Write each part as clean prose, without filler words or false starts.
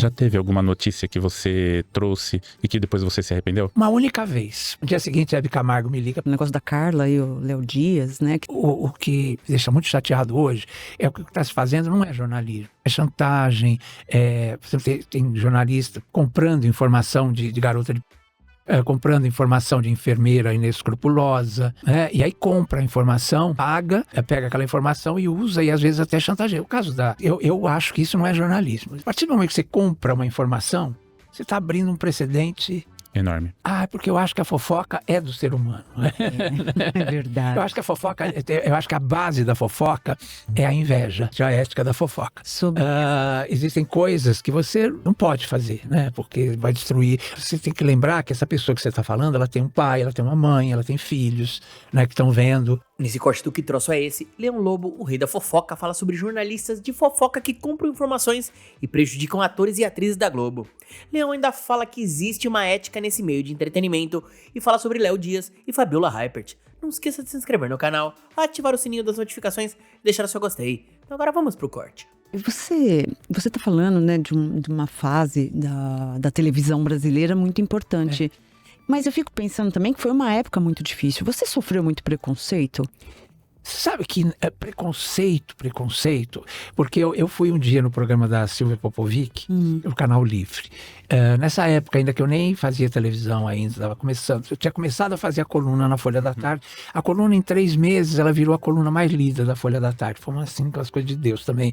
Já teve alguma notícia que você trouxe e que depois você se arrependeu? Uma única vez. No dia seguinte, a Hebe Camargo me liga. O negócio da Carla e o Léo Dias, né? O que me deixa muito chateado hoje é que o que está se fazendo não é jornalismo. É chantagem, tem jornalista comprando informação de garota de... comprando informação de enfermeira inescrupulosa, e aí compra a informação, paga, pega aquela informação e usa, e às vezes até chantageia. O caso da... Eu acho que isso não é jornalismo. A partir do momento que você compra uma informação, você está abrindo um precedente... Enorme. Porque eu acho que a fofoca é do ser humano. É verdade. Eu acho que a fofoca, eu acho que a base da fofoca é a inveja, a ética da fofoca. Existem coisas que você não pode fazer, né? Porque vai destruir. Você tem que lembrar que essa pessoa que você está falando, ela tem um pai, ela tem uma mãe, ela tem filhos, né, que estão vendo. Nesse corte do Que Troço É Esse, Leão Lobo, o rei da fofoca, fala sobre jornalistas de fofoca que compram informações e prejudicam atores e atrizes da Globo. Leão ainda fala que existe uma ética nesse meio de entretenimento e fala sobre Léo Dias e Fabiola Hypert. Não esqueça de se inscrever no canal, ativar o sininho das notificações e deixar o seu gostei. Então agora vamos pro corte. Você tá falando, né, de uma fase da televisão brasileira muito importante. Mas eu fico pensando também que foi uma época muito difícil. Você sofreu muito preconceito? Sabe que preconceito, porque eu fui um dia no programa da Silvia Popovic, no Canal Livre. Nessa época, ainda que eu nem fazia televisão ainda, estava começando. Eu tinha começado a fazer a coluna na Folha da Tarde. A coluna, em 3 meses, ela virou a coluna mais lida da Folha da Tarde. Foi assim, aquelas coisas de Deus também,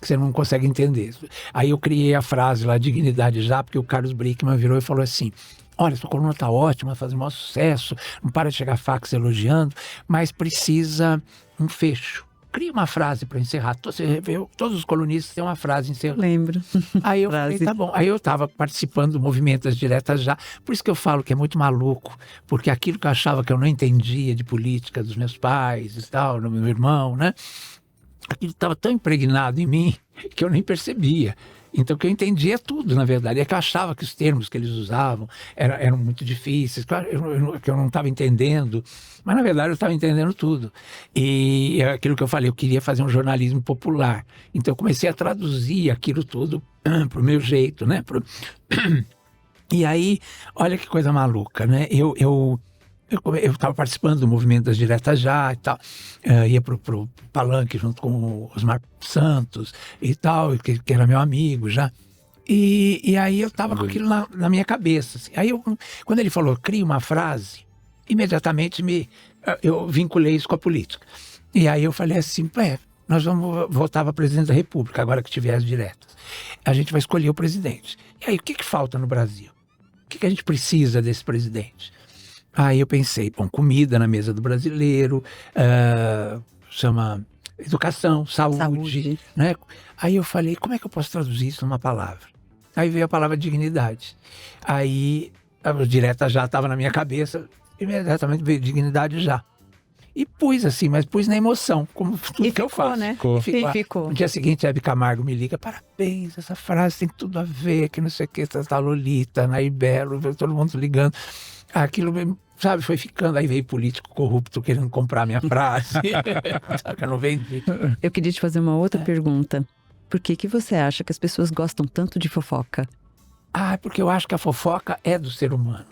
que você não consegue entender. Aí eu criei a frase lá, dignidade já, porque o Carlos Brickman virou e falou assim: olha, sua coluna está ótima, faz o maior sucesso, não para de chegar fax elogiando, mas precisa um fecho. Cria uma frase para encerrar. Você vê, todos os colunistas têm uma frase encerrada. Lembro. Aí eu falei, tá bom. Aí eu estava participando do movimento das diretas já. Por isso que eu falo que é muito maluco, porque aquilo que eu achava que eu não entendia de política dos meus pais e tal, do meu irmão, né? Aquilo estava tão impregnado em mim que eu nem percebia. Então, o que eu entendia é tudo, na verdade. É que eu achava que os termos que eles usavam eram muito difíceis, claro, que eu não estava entendendo, mas, na verdade, eu estava entendendo tudo. E é aquilo que eu falei, eu queria fazer um jornalismo popular. Então, eu comecei a traduzir aquilo tudo para o meu jeito, né? E aí, olha que coisa maluca, né? Eu estava participando do movimento das diretas já e tal, ia pro palanque junto com o Osmar Santos e tal, que era meu amigo já. E aí eu estava com aquilo na minha cabeça. Assim. Aí quando ele falou, cria uma frase, imediatamente eu vinculei isso com a política. E aí eu falei assim, nós vamos voltar para presidente da República, agora que tiver as diretas. A gente vai escolher o presidente. E aí, o que falta no Brasil? O que a gente precisa desse presidente? Aí eu pensei, comida na mesa do brasileiro, chama educação, saúde, né? Aí eu falei, como é que eu posso traduzir isso numa palavra? Aí veio a palavra dignidade. Aí a direta já estava na minha cabeça, imediatamente veio dignidade já. E pus assim, mas pus na emoção, como tudo que eu faço. Né? Ficou. No dia seguinte, a Hebe Camargo me liga, parabéns, essa frase tem tudo a ver, que não sei o que, tá Lolita, Nair Belo, todo mundo ligando. Aquilo, sabe, foi ficando. Aí veio político corrupto querendo comprar minha frase. Sabe, eu não vendi. Eu queria te fazer uma outra pergunta. Por que você acha que as pessoas gostam tanto de fofoca? Porque eu acho que a fofoca é do ser humano.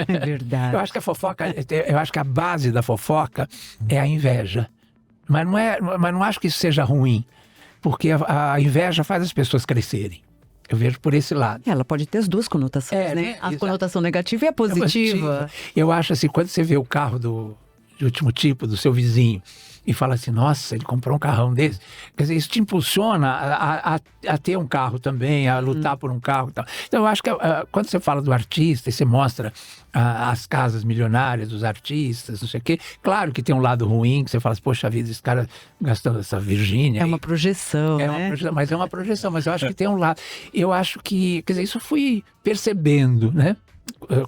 É verdade. Eu acho que a fofoca, eu acho que a base da fofoca é a inveja. Mas não acho que isso seja ruim, porque a inveja faz as pessoas crescerem. Eu vejo por esse lado. Ela pode ter as duas conotações, né? A conotação negativa e a positiva. Eu acho assim, quando você vê o carro de último tipo do seu vizinho e fala assim, nossa, ele comprou um carrão desse. Quer dizer, isso te impulsiona a ter um carro também, a lutar por um carro e tal. Então eu acho que quando você fala do artista e você mostra as casas milionárias dos artistas, não sei o quê, claro que tem um lado ruim, que você fala assim, poxa vida, esse cara gastando essa Virgínia. É uma projeção, né? Mas é uma projeção, mas eu acho que tem um lado. Eu acho que, quer dizer, isso eu fui percebendo, né?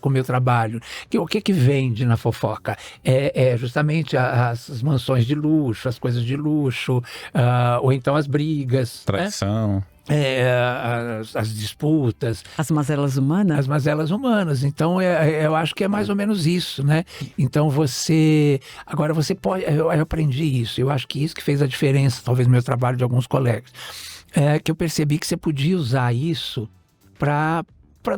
Com o meu trabalho, o que vende na fofoca é justamente as mansões de luxo, as coisas de luxo, ou então as brigas, traição, as disputas, as mazelas humanas. Então eu acho que é mais ou menos isso, né? Então agora você pode, eu aprendi isso, eu acho que isso que fez a diferença talvez no meu trabalho de alguns colegas. que eu percebi que você podia usar isso para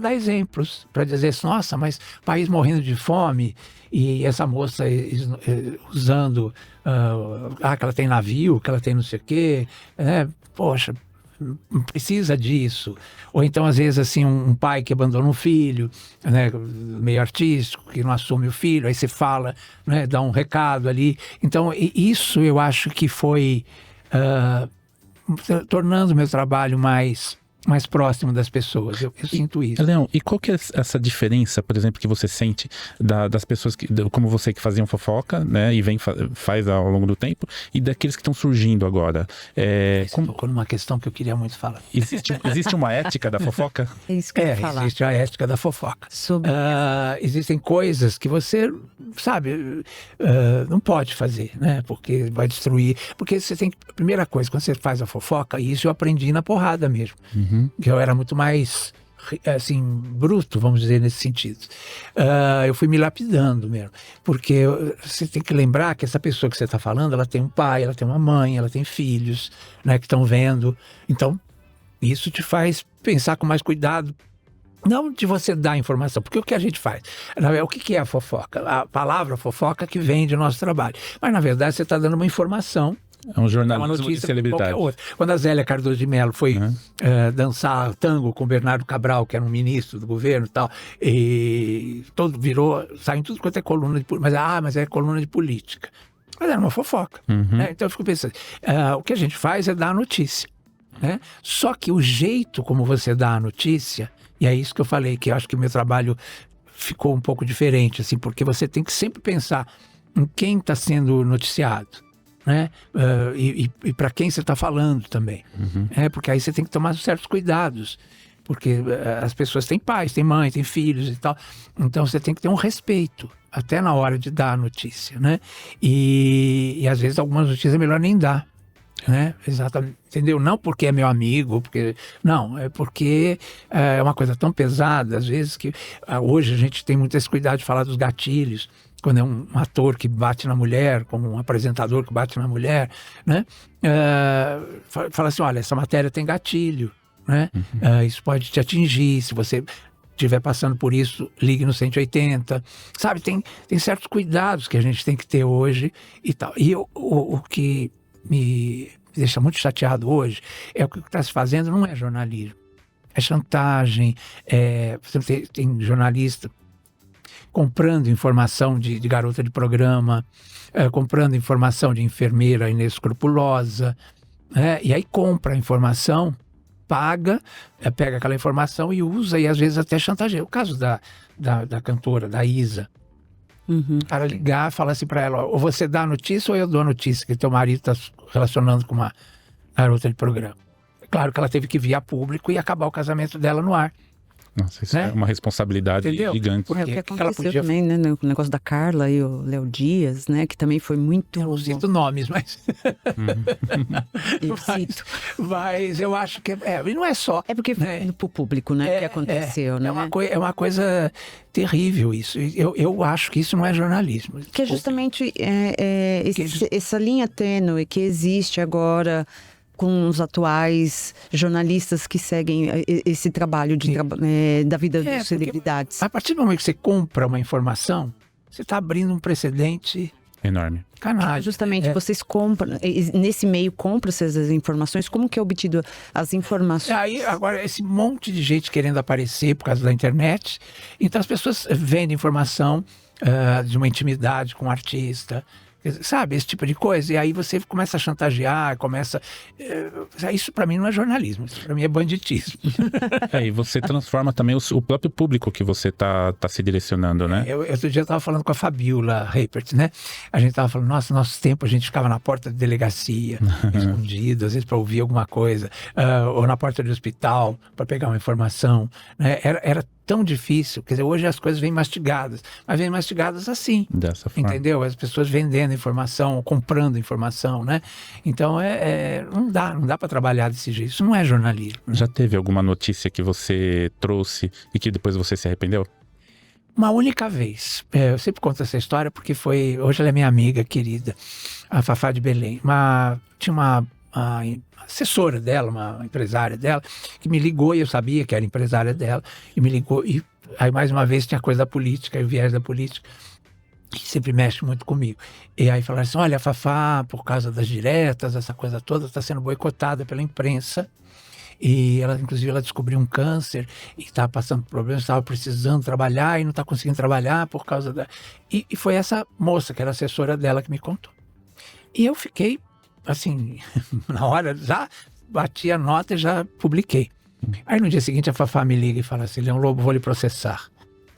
dar exemplos, para dizer assim, nossa, mas país morrendo de fome e essa moça usando que ela tem navio, que ela tem não sei o quê, poxa, precisa disso. Ou então, às vezes, assim, um pai que abandona um filho, né, meio artístico, que não assume o filho, aí você fala, né, dá um recado ali. Então, isso eu acho que foi tornando o meu trabalho mais próximo das pessoas. Eu sinto isso. Leão, e qual que é essa diferença, por exemplo, que você sente das pessoas como você que faziam fofoca, né, e faz ao longo do tempo, e daqueles que estão surgindo agora? Você tocou numa questão que eu queria muito falar. Existe uma ética da fofoca? É isso que eu ia falar. Existe a ética da fofoca. Existem coisas que você, sabe, não pode fazer, né, porque vai destruir. Porque você tem que, primeira coisa, quando você faz a fofoca, e isso eu aprendi na porrada mesmo. Que eu era muito mais, assim, bruto, vamos dizer, nesse sentido. Eu fui me lapidando mesmo, porque você tem que lembrar que essa pessoa que você está falando, ela tem um pai, ela tem uma mãe, ela tem filhos, né, que estão vendo. Então, isso te faz pensar com mais cuidado, não de você dar informação, porque o que a gente faz? O que é a fofoca? A palavra fofoca que vem de nosso trabalho. Mas, na verdade, você está dando uma informação. É um jornalismo uma notícia de celebridade. Quando a Zélia Cardoso de Mello foi dançar tango com Bernardo Cabral, que era um ministro do governo e tal, e saiu em tudo quanto é coluna de política, mas é coluna de política. Mas era uma fofoca. Né? Então eu fico pensando, o que a gente faz é dar a notícia. Né? Só que o jeito como você dá a notícia, e é isso que eu falei, que eu acho que o meu trabalho ficou um pouco diferente, assim, porque você tem que sempre pensar em quem está sendo noticiado. Né? E para quem você está falando também. Porque aí você tem que tomar certos cuidados. Porque as pessoas têm pais, têm mãe, têm filhos e tal. Então você tem que ter um respeito, até na hora de dar a notícia. Né? E às vezes algumas notícias é melhor nem dar. Né? Exatamente. Entendeu? Não porque é meu amigo, não, é porque é uma coisa tão pesada, às vezes, que hoje a gente tem muito esse cuidado de falar dos gatilhos. Quando é um ator que bate na mulher, como um apresentador que bate na mulher, né? Fala assim, olha, essa matéria tem gatilho, né? Isso pode te atingir, se você estiver passando por isso, ligue no 180, sabe? Tem certos cuidados que a gente tem que ter hoje e tal. E o que me deixa muito chateado hoje é o que está se fazendo não é jornalismo, é chantagem, por exemplo, tem jornalista comprando informação de garota de programa, comprando informação de enfermeira inescrupulosa, e aí compra a informação, paga, pega aquela informação e usa, e às vezes até chantageia. O caso da cantora, da Isa, o cara ligar e falar assim para ela, ou você dá a notícia ou eu dou a notícia que teu marido está relacionando com uma garota de programa. Claro que ela teve que vir a público e acabar o casamento dela no ar. Nossa, isso é uma responsabilidade gigante. Porque o que aconteceu também, né, no negócio da Carla e o Léo Dias, né, que também foi muito... Eu não cito nomes, mas... mas eu acho que... e não é só... É porque foi pro público, né, que aconteceu, né? É uma coisa terrível isso. Eu acho que isso não é jornalismo. Que é justamente essa linha tênue que existe agora... com os atuais jornalistas que seguem esse trabalho da vida das celebridades. A partir do momento que você compra uma informação, você está abrindo um precedente enorme. Canalha. Justamente, vocês compram, nesse meio compram-se as informações, como que é obtido as informações? Aí, agora, esse monte de gente querendo aparecer por causa da internet, então as pessoas vendem informação de uma intimidade com um artista, sabe, esse tipo de coisa, e aí você começa a chantagear, isso para mim não é jornalismo, isso para mim é banditismo. E você transforma também o próprio público que você tá se direcionando, né? Outro dia eu estava falando com a Fabiola Reipert, né? A gente estava falando, nosso tempo a gente ficava na porta da delegacia, escondido, às vezes para ouvir alguma coisa, ou na porta do hospital para pegar uma informação, né? Era tão difícil, quer dizer, hoje as coisas vêm mastigadas, mas vêm mastigadas assim, dessa forma. Entendeu? As pessoas vendendo informação, comprando informação, né? Então, não dá para trabalhar desse jeito, isso não é jornalismo. Né? Já teve alguma notícia que você trouxe e que depois você se arrependeu? Uma única vez, eu sempre conto essa história porque hoje ela é minha amiga querida, a Fafá de Belém, tinha uma assessora dela, uma empresária dela, que me ligou, e eu sabia que era empresária dela, e me ligou, e aí mais uma vez tinha coisa da política, o viés da política, que sempre mexe muito comigo. E aí falaram assim, olha, a Fafá, por causa das diretas, essa coisa toda, está sendo boicotada pela imprensa, e ela, inclusive, ela descobriu um câncer e estava passando por problemas, estava precisando trabalhar e não está conseguindo trabalhar por causa da... E foi essa moça, que era assessora dela, que me contou. E eu fiquei, assim, na hora, já bati a nota e já publiquei. Aí no dia seguinte a Fafá me liga e fala assim, Leão Lobo, vou lhe processar.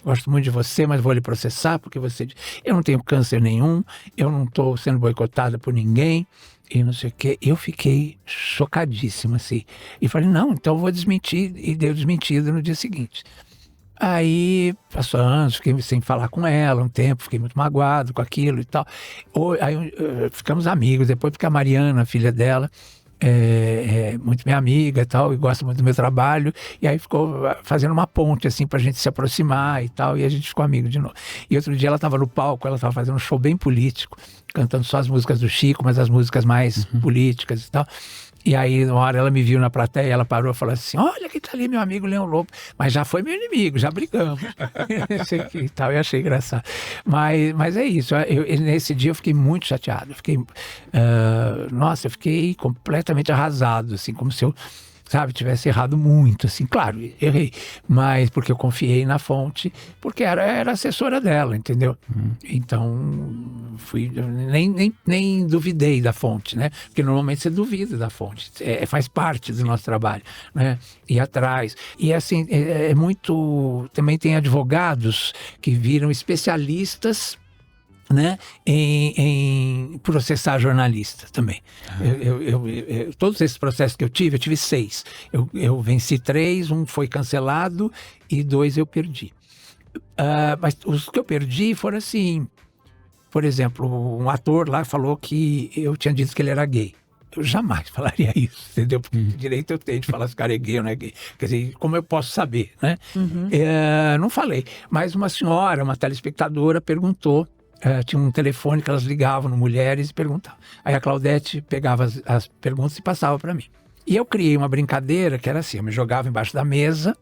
Gosto muito de você, mas vou lhe processar porque você... Eu não tenho câncer nenhum, eu não estou sendo boicotada por ninguém e não sei o quê. Eu fiquei chocadíssima, assim. E falei, não, então eu vou desmentir. E deu desmentida no dia seguinte. Aí, passou anos, fiquei sem falar com ela um tempo, fiquei muito magoado com aquilo e tal. Aí ficamos amigos, depois porque a Mariana, a filha dela, é muito minha amiga e tal, e gosta muito do meu trabalho, e aí ficou fazendo uma ponte, assim, pra gente se aproximar e tal, e a gente ficou amigo de novo. E outro dia ela estava no palco, ela estava fazendo um show bem político, cantando só as músicas do Chico, mas as músicas mais políticas e tal. E aí, uma hora ela me viu na plateia, ela parou e falou assim, olha que tá ali meu amigo Leão Lobo, mas já foi meu inimigo, já brigamos. E tal, eu achei engraçado. Mas é isso, nesse dia eu fiquei muito chateado, eu fiquei completamente arrasado, assim, como se eu, sabe, tivesse errado muito, assim, claro, errei, mas porque eu confiei na fonte, porque era assessora dela, entendeu? Então, nem duvidei da fonte, né? Porque normalmente você duvida da fonte, faz parte do nosso trabalho, né? Ir atrás. E assim, é muito... Também tem advogados que viram especialistas, né, em processar jornalista também. Todos esses processos que eu tive 6. Eu venci 3, um foi cancelado e 2 eu perdi. Mas os que eu perdi foram assim, por exemplo, um ator lá falou que eu tinha dito que ele era gay. Eu jamais falaria isso, entendeu? Porque direito eu tenho de falar se o cara é gay ou não é gay. Quer dizer, como eu posso saber, né? Não falei. Mas uma senhora, uma telespectadora, perguntou. Tinha um telefone que elas ligavam no Mulheres e perguntavam. Aí a Claudete pegava as perguntas e passava para mim. E eu criei uma brincadeira que era assim, eu me jogava embaixo da mesa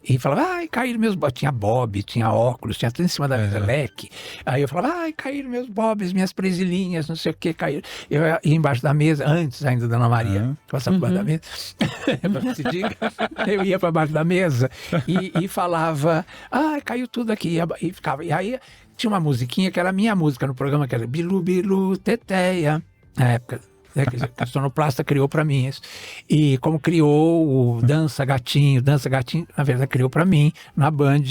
e falava, ai, caíram meus bobs. Tinha bob, tinha óculos, tinha tudo em cima da mesa, leque. Aí eu falava, ai, caíram meus bobs, minhas presilhinhas, não sei o que, caíram. Eu ia embaixo da mesa, antes ainda da Ana Maria, passava por baixo da mesa, eu ia para baixo da mesa e falava, ai, caiu tudo aqui. E ficava, e aí tinha uma musiquinha que era a minha música no programa, que era Bilu, Bilu, Teteia, na época, né, que a sonoplasta criou para mim isso. E como criou o Dança Gatinho, na verdade criou para mim, na Band.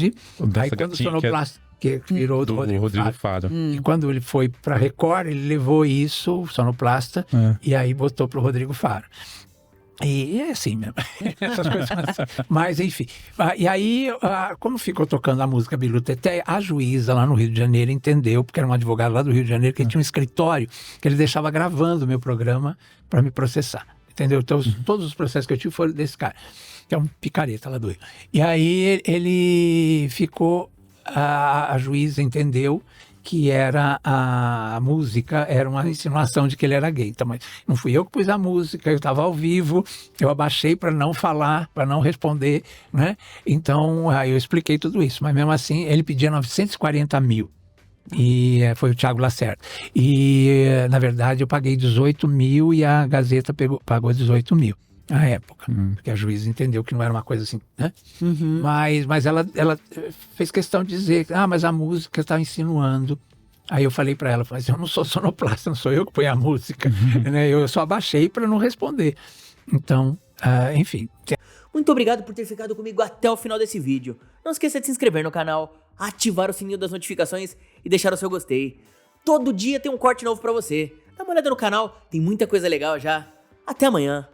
Aí quando o sonoplasta, que virou do Rodrigo Faro. E quando ele foi para Record, ele levou isso, o sonoplasta, e aí botou pro Rodrigo Faro. E é assim mesmo, essas coisas assim. Mas enfim, e aí como ficou tocando a música Bilu Teté, a juíza lá no Rio de Janeiro entendeu, porque era um advogado lá do Rio de Janeiro, que tinha um escritório que ele deixava gravando o meu programa para me processar, entendeu? Então todos os processos que eu tive foram desse cara, que é um picareta lá do Rio. E aí ele ficou, a juíza entendeu que era a música, era uma insinuação de que ele era gay. Então, mas não fui eu que pus a música, eu estava ao vivo, eu abaixei para não falar, para não responder, né? Então, aí eu expliquei tudo isso, mas mesmo assim, ele pedia 940 mil. E foi o Thiago Lacerda. E, na verdade, eu paguei 18 mil e a Gazeta pagou 18 mil. Na época, porque a juíza entendeu que não era uma coisa assim, né? Mas ela fez questão de dizer, mas a música está insinuando. Aí eu falei para ela, mas eu não sou sonoplasta, não sou eu que ponho a música, né? Eu só abaixei para não responder. Então, enfim. Muito obrigado por ter ficado comigo até o final desse vídeo. Não esqueça de se inscrever no canal, ativar o sininho das notificações e deixar o seu gostei. Todo dia tem um corte novo para você. Dá uma olhada no canal, tem muita coisa legal já. Até amanhã.